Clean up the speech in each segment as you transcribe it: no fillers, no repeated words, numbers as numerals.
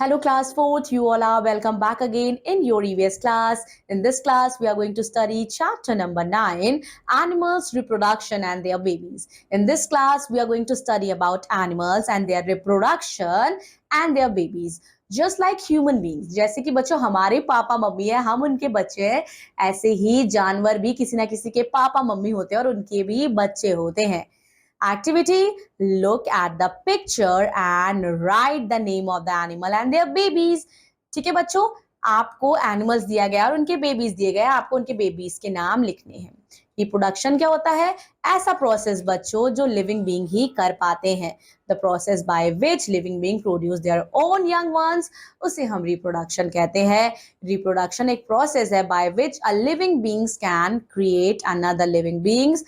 Hello class 4th, you all are welcome back again in your EVS class. In this class, we are going to study chapter number 9, Animals Reproduction and Their Babies. In this class, we are going to study about animals and their reproduction and their babies. Just like human beings, जैसे कि बच्चों हमारे papa mummy है, हम उनके बच्चे हैं, ऐसे ही जानवर भी किसी ना किसी के पापा मम्मी होते हैं और उनके भी बच्चे होते हैं. Activity: look at the picture and write the name of the animal and their babies. ठीक है बच्चों, आपको एनिमल्स दिया गया और उनके बेबीज दिए गए, आपको उनके बेबीज के नाम लिखने हैं. रिप्रोडक्शन क्या होता है? ऐसा प्रोसेस बच्चों जो लिविंग बीइंग ही कर पाते हैं. The process by which living being produce their own young ones, उसे हम रिप्रोडक्शन कहते हैं. रिप्रोडक्शन एक प्रोसेस है by which a living beings can create another living beings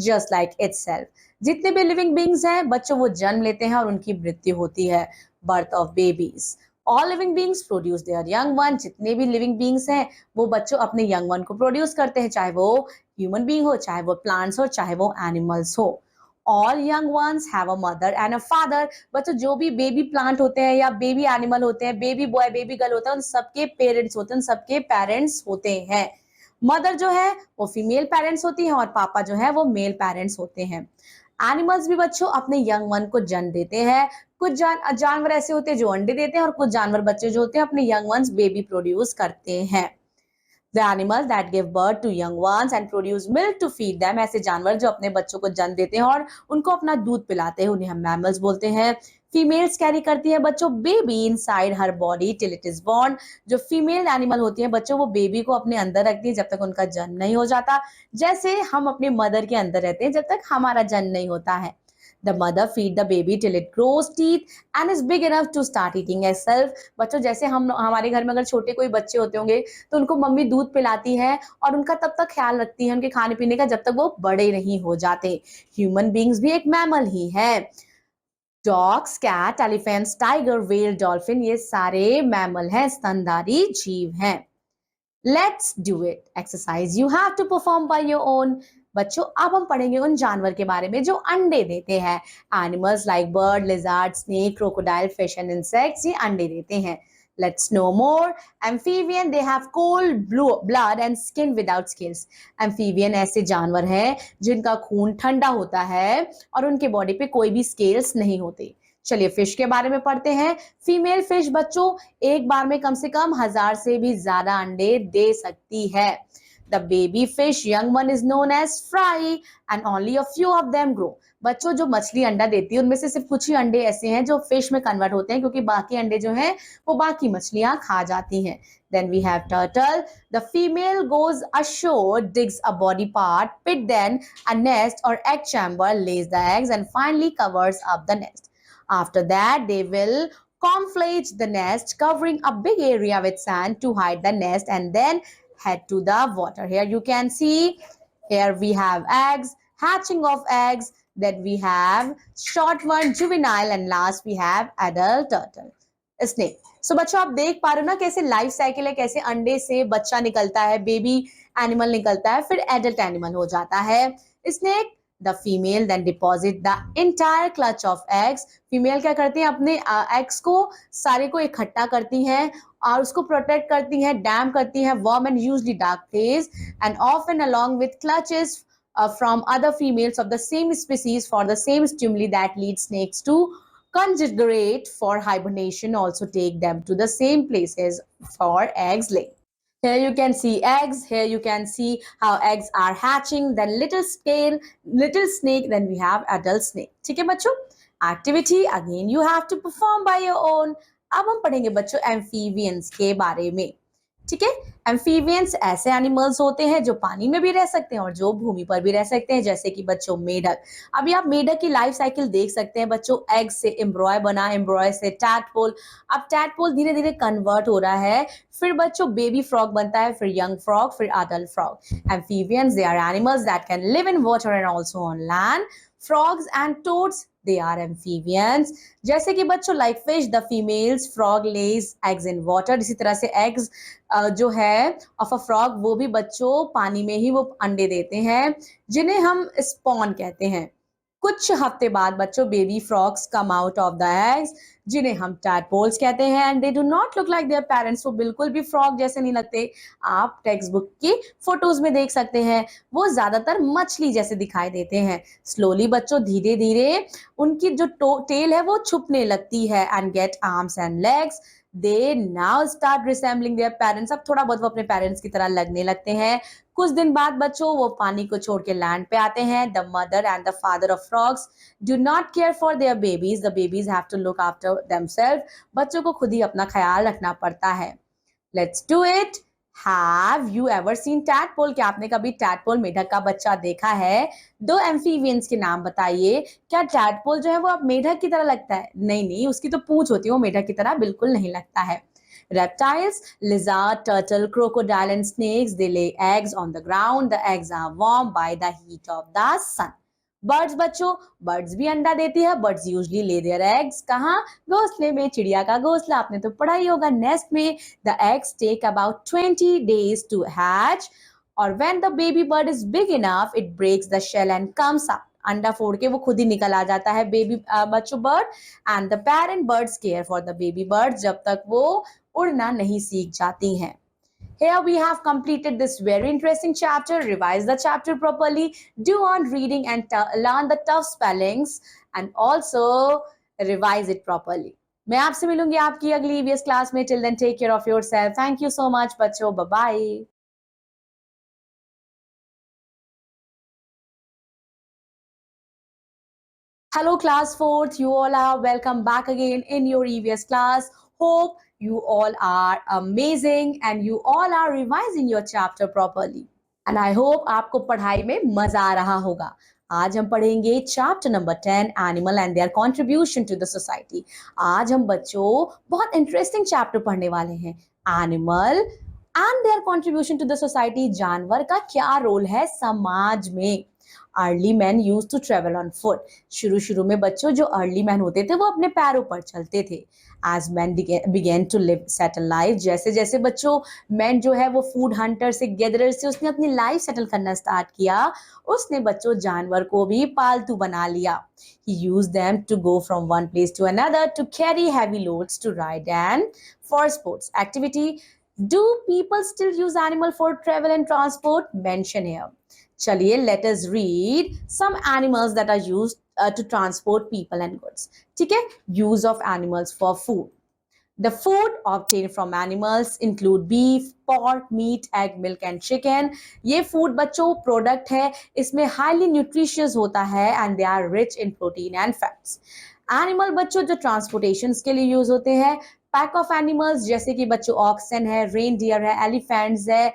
just like itself. जितने भी लिविंग बीइंग्स हैं बच्चों वो जन्म लेते हैं और उनकी मृत्यु होती है. Birth of babies. All living beings produce their young one. जितने भी लिविंग बीइंग्स हैं वो बच्चों अपने यंग वन को प्रोड्यूस करते हैं, चाहे वो ह्यूमन बीइंग हो, चाहे वो प्लांट्स हो, चाहे वो एनिमल्स हो. All young ones have a mother and a father. बच्चों जो भी बेबी प्लांट होते हैं या बेबी एनिमल होते हैं, बेबी बॉय बेबी गर्ल होता है, उन सबके पेरेंट्स होते हैं, उन सबके पेरेंट्स होते हैं. मदर जो है वो फीमेल पेरेंट्स होती है और पापा जो है वो मेल पेरेंट्स होते हैं. एनिमल्स भी बच्चों अपने यंग वन को जन्म देते हैं. कुछ जानवर ऐसे होते हैं जो अंडे देते हैं और कुछ जानवर बच्चे जो होते हैं अपने यंग वंस बेबी प्रोड्यूस करते हैं. The animals that give birth to young ones and produce milk to feed them, ऐसे जानवर जो अपने बच्चों को जन्म देते हैं और उनको अपना दूध पिलाते हैं, उन्हें हम मैमल्स बोलते हैं. फीमेल्स कैरी करती है बच्चों baby inside her body till it is born. जो फीमेल एनिमल होती है बच्चों वो बेबी को अपने अंदर रखती है जब तक उनका जन्म नहीं हो जाता, जैसे हम अपने मदर के अंदर रहते हैं जब तक हमारा जन्म नहीं होता है. The mother feed the baby till it grows teeth and is big enough to start eating itself. बच्चों जैसे हम हमारे घर में अगर छोटे कोई बच्चे होते होंगे तो उनको मम्मी दूध पिलाती है और उनका तब तक ख्याल रखती है उनके खाने पीने का जब तक वो बड़े नहीं हो जाते. ह्यूमन बीइंग्स भी एक मैमल ही है. Dogs, cat, elephants, tiger, whale, dolphin, ये सारे मैमल हैं, स्तनधारी जीव हैं. Let's do it. Exercise you have to perform by your own. बच्चों अब हम पढ़ेंगे उन जानवर के बारे में जो अंडे देते हैं. Animals like bird, lizard, snake, crocodile, fish and insects, ये अंडे देते हैं. Let's know more. Amphibian, they have cold blood and skin without scales. Amphibian ऐसे जानवर हैं जिनका खून ठंडा होता है और उनके बॉडी पे कोई भी स्केल्स नहीं होते. चलिए फिश के बारे में पढ़ते हैं. फीमेल फिश बच्चों एक बार में कम से कम 1000 से भी ज्यादा अंडे दे सकती है. The baby fish young one is known as fry and only a few of them grow. बच्चों जो मछली अंडा देती है उनमें से सिर्फ कुछ ही अंडे ऐसे हैं जो फिश में कन्वर्ट होते हैं क्योंकि बाकी अंडे जो हैं वो बाकी मछलियां खा जाती हैं. Then we have turtle. The female goes ashore, digs a body part, pit, then a nest or egg chamber, lays the eggs and finally covers up the nest. After that they will camouflage the nest, covering a big area with sand to hide the nest and then head to the water. Here you can see, here we have eggs, hatching of eggs, then we have short one, juvenile, and last we have adult turtle, snake. So बच्चों आप देख पा रहे हो ना कैसे life cycle है, कैसे अंडे से बच्चा निकलता है, बेबी एनिमल निकलता है, फिर एडल्ट एनिमल हो जाता है. Snake, the female then deposit the entire clutch of eggs. Female क्या करती हैं अपने एग्स को सारे को इकट्ठा करती हैं और उसको प्रोटेक्ट करती हैं, डैम करती हैं, warm and usually dark place and often along with clutches from other females of the same species for the same stimuli that lead snakes to congregate for hibernation, also take them to the same places for eggs laying. Here you can see eggs. Here you can see how eggs are hatching. Then little scale, little snake. Then we have adult snake. ठीक है बच्चों? Activity again you have to perform by your own. अब हम पढ़ेंगे बच्चों amphibians के बारे में. ठीक है. एम्फीबियंस ऐसे एनिमल्स होते हैं जो पानी में भी रह सकते हैं और जो भूमि पर भी रह सकते हैं, जैसे कि बच्चों मेढक. अभी आप मेढक की लाइफ साइकिल देख सकते हैं बच्चों. एग से एम्ब्रॉय बना, एम्ब्रॉय से टैडपोल, अब टैडपोल धीरे धीरे कन्वर्ट हो रहा है, फिर बच्चों बेबी फ्रॉग बनता है, फिर यंग फ्रॉग, फिर adult frog. Amphibians they are animals that can live in water and also on land. Frogs and toads, they are amphibians. जैसे कि बच्चों like fish, the females frog lays eggs in water. इसी तरह से eggs जो है of a frog वो भी बच्चों पानी में ही वो अंडे देते हैं जिन्हें हम spawn कहते हैं. कुछ हफ्ते बाद बच्चों baby frogs come out of the eggs. जिन्हें हम टैडपोल्स कहते हैं and they do not look like their parents. वो बिल्कुल भी फ्रॉग जैसे नहीं लगते। आप टेक्स्ट बुक की फोटोज में देख सकते हैं, वो ज्यादातर मछली जैसे दिखाई देते हैं। स्लोली बच्चों धीरे धीरे उनकी जो टेल है वो छुपने लगती है and get arms and legs. They now start resembling their parents. अब थोड़ा बहुत वो अपने पेरेंट्स की तरह लगने लगते हैं। कुछ दिन बाद बच्चों वो पानी को छोड़ के लैंड पे आते हैं। The mother and the father of frogs do not care for their babies. The babies have to look after themselves. बच्चों को खुद ही अपना ख्याल रखना पड़ता है। Let's do it. Have you ever seen tadpole? क्या आपने कभी tadpole मेढक का बच्चा देखा है? दो एम्फीबियंस के नाम बताइए। क्या tadpole जो है वो अब मेढक की तरह लगता है? नहीं नहीं, उसकी तो पूंछ होती है, वो मेढक की तरह बिल्कुल नहीं लगता है। Reptiles, lizard, turtle, crocodile and snakes, they lay eggs on the ground. The eggs are warmed by the heat of the sun. Birds बच्चों, बर्ड्स भी अंडा देती है। Birds usually lay their eggs कहाँ? घोंसले में। चिड़िया का घोंसला आपने तो पढ़ा ही होगा, नेस्ट में। The eggs take about 20 days to hatch और when the baby bird is big enough it breaks the shell and comes up. अंडा फोड़ के वो खुद ही निकल आ जाता है बेबी बच्चों bird. And the parent birds care for the baby bird जब तक वो उड़ना नहीं सीख जाती हैं। Here we have completed this very interesting chapter. Revise the chapter properly. Do on reading and learn the tough spellings and also revise it properly. मैं आपसे मिलूंगी आपकी अगली EVS क्लास में. Till then, take care of yourself. Thank you so much, बच्चों. Bye bye. Hello, class 4th. You all are welcome back again in your EVS class. Hope you all are amazing and you all are revising your chapter properly. And I hope आपको पढ़ाई में मजा आ रहा होगा। आज हम पढ़ेंगे chapter number 10 animal and their contribution to the society. आज हम बच्चों बहुत इंटरेस्टिंग चैप्टर पढ़ने वाले हैं, animal and their contribution to the society. जानवर का क्या रोल है समाज में। Early man use to travel on foot. शुरू में बच्चों जो अर्ली मैन होते थे वो अपने पैरों पर चलते थे। As man began to live settle life, जैसे जैसे बच्चों मैन जो है वो फूड हंटर से गैदरर से उसने अपनी लाइफ सेटल करना स्टार्ट किया, उसने बच्चों जानवर को भी पालतू बना लिया। He used them to go from one place to another, to carry heavy loads, to ride and for sports activity. Do people still use animal for travel and transport? Mention here. चलिए let us read some animals that are used to transport people and goods. ठीक है, use of animals for food. The food obtained from animals include beef, pork, meat, egg, milk and chicken. ये food बच्चों product है, इसमें highly nutritious होता है and they are rich in protein and fats. Animal बच्चों जो transportations के लिए use होते हैं, pack of animals जैसे कि बच्चों oxen है, reindeer है, elephants है,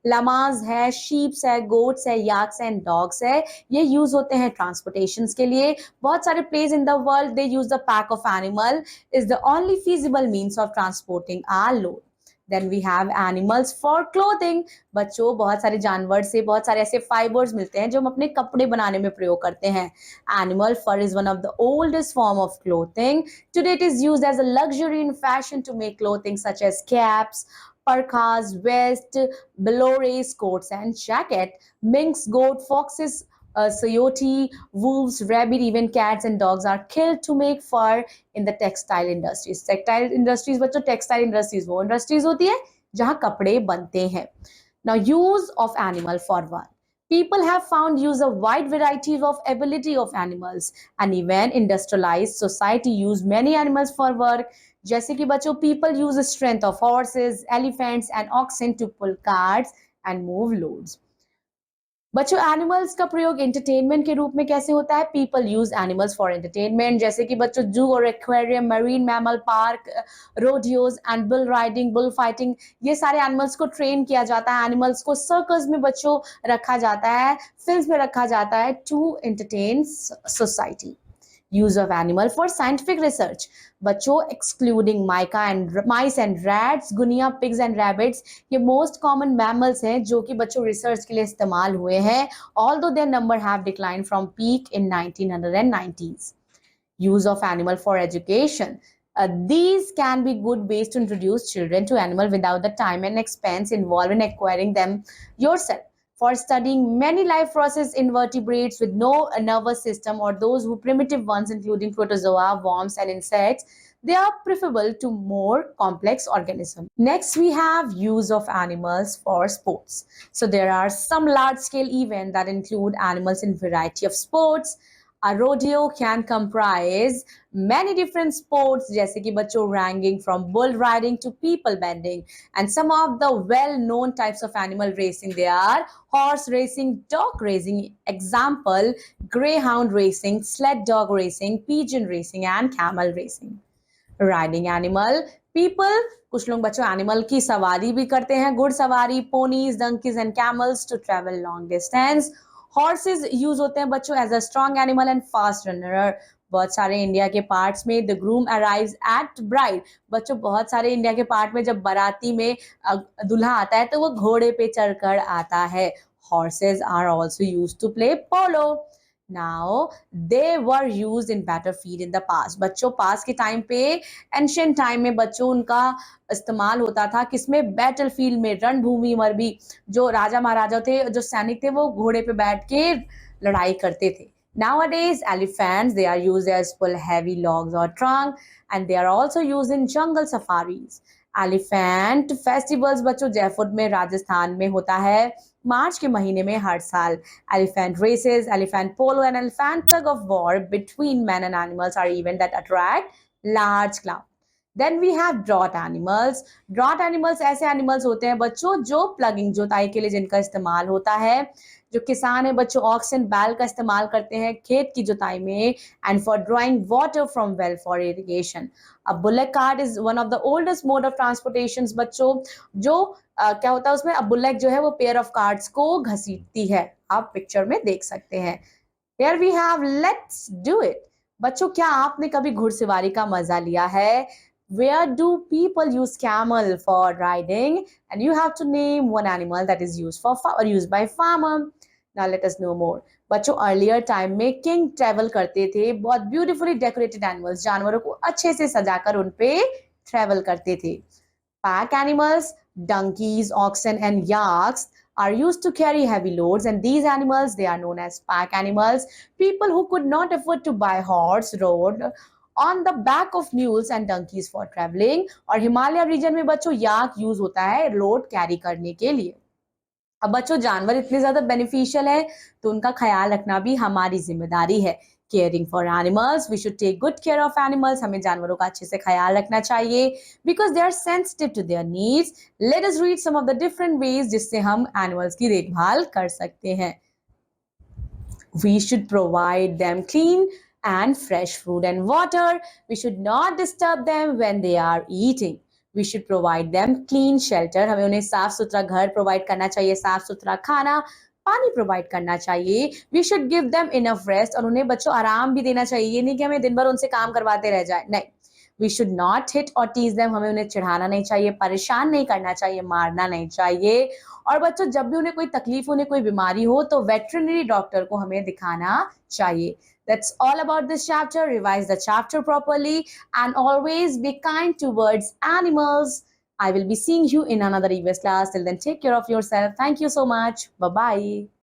लामाज है, शीप्स है, गोट्स है, याक्स एंड डॉग्स है। ये यूज होते हैं ट्रांसपोर्टेशंस के लिए। बहुत सारे place in the world they use the pack of animal is the only feasible means of transporting our load. Then we have animals for clothing. बच्चों बहुत सारे जानवर से बहुत सारे ऐसे फाइबर्स मिलते हैं जो हम अपने कपड़े बनाने में प्रयोग करते हैं। Animal fur is one of the oldest form of clothing. Today it is used as a luxury in fashion to make clothing such as caps, parkas, vest, belores, coats and jacket. Minks, goat, foxes, coyote, wolves, rabbit, even cats and dogs are killed to make fur in the textile industries. Textile industries बच्चों textile industries वो industries होती है जहाँ कपड़े बनते हैं। Now use of animal for one. People have found use a wide variety of ability of animals and even industrialized society use many animals for work. जैसे कि बच्चों people use the strength of horses, elephants and oxen to pull carts and move loads. बच्चों animals का प्रयोग entertainment के रूप में कैसे होता है? People use animals for entertainment, जैसे कि बच्चों जू और aquarium, marine mammal park, rodeos and bull riding, bull fighting, ये सारे एनिमल्स को ट्रेन किया जाता है। एनिमल्स को सर्कस में बच्चों रखा जाता है, फिल्म्स में रखा जाता है to entertain society. use of animal for scientific research. बच्चों excluding mice and rats, गुनिया, pigs and rabbits, ये most common mammals हैं जो कि बच्चों research के लिए इस्तेमाल हुए हैं, although their number have declined from peak in 1990s. Use of animal for education. These can be good ways to introduce children to animal without the time and expense involved in acquiring them yourself. For studying many life process invertebrates with no nervous system or those who primitive ones including protozoa, worms and insects, they are preferable to more complex organisms. Next, we have use of animals for sports. So there are some large-scale events that include animals in variety of sports. A rodeo can comprise many different sports जैसे कि बच्चों ranging from bull riding to people bending, and some of the well-known types of animal racing, they are horse racing, dog racing, example greyhound racing, sled dog racing, pigeon racing and camel racing. Riding animal people, कुछ लोग बच्चों animal की सवारी भी करते हैं, घुड़सवारी, ponies, donkeys and camels to travel long distance. Horses use होते हैं बच्चों as a strong animal and fast runner. बहुत सारे इंडिया के पार्ट्स में the groom arrives at bride. बच्चों बहुत सारे इंडिया के पार्ट में जब बाराती में दूल्हा आता है तो वो घोड़े पे चढ़कर आता है. Horses are also use to play polo. Now they were used in battlefield in the past. बच्चों पास के टाइम पे एंशियंट टाइम में बच्चों उनका इस्तेमाल होता था किसमें, बैटलफील्ड में, रणभूमि में भी. जो राजा महाराजा थे, जो सैनिक थे, वो घोड़े पे बैठ के लड़ाई करते थे. Nowadays, elephants, they are used as pull heavy logs or trunk, and they are also used in jungle safaris. Elephant festivals बच्चों जयपुर में राजस्थान में होता है मार्च के महीने में हर साल. Elephant races, elephant polo and elephant tug of war between man and animals are event that attract large crowd. Then we have draught animals. Draught animals ऐसे एनिमल्स होते हैं बच्चों जो प्लगिंग, जोताई के लिए जिनका इस्तेमाल होता है. जो किसान है बच्चों ऑक्सन बैल का इस्तेमाल करते हैं खेत की जुताई में, and for drawing water from well for irrigation. अब bullock cart is one of the oldest mode of transportation बच्चों. जो क्या होता है उसमें, अब बुलेट जो है वो पेयर ऑफ कार्ड्स को घसीटती है. आप पिक्चर में देख सकते हैं. Here we have let's do it. बच्चों क्या आपने कभी घुड़सवारी का मजा लिया है? Where do people use camel for riding? And you have to name one animal that is used for or used by farmer. Now let us know more. बच्चों अर्लियर टाइम में किंग ट्रेवल करते थे. बहुत beautifully decorated animals, जानवरों को अच्छे से सजाकर उन पे ट्रेवल करते थे. Pack animals, donkeys, oxen and yaks are used to carry heavy loads, and these animals, they are known as pack animals. People who could not afford to buy horse rode on the back of mules and donkeys for traveling. और Himalaya reason में बच्चों याक use होता है load carry करने के लिए. अब बच्चों जानवर इतने ज्यादा बेनिफिशियल है तो उनका ख्याल रखना भी हमारी जिम्मेदारी है. Caring for animals, we should take good care of animals. हमें जानवरों का अच्छे से ख्याल रखना चाहिए because they are sensitive to their needs. Let us read some of the different ways जिससे हम एनिमल्स की देखभाल कर सकते हैं. We should provide them clean and fresh food and water. We should not disturb them when they are eating. We should provide them clean shelter. हमें उन्हें साफ सुथरा घर प्रोवाइड करना चाहिए, साफ सुथरा खाना, पानी प्रोवाइड करना चाहिए. We should give them enough rest. और उन्हें बच्चों आराम भी देना चाहिए. ये नहीं कि हमें दिन भर उनसे काम करवाते रह जाए, नहीं. We should not hit or tease them. हमें उन्हें चिढ़ाना नहीं चाहिए, परेशान नहीं करना चाहिए, मारना नहीं चाहिए. और बच्चों जब भी उन्हें कोई तकलीफ, उन्हें कोई बीमारी हो तो वेटरनरी डॉक्टर को हमें दिखाना चाहिए. That's all about this chapter. Revise the chapter properly and always be kind towards animals. I will be seeing you in another EVS class. Till then, take care of yourself. Thank you so much. Bye-bye.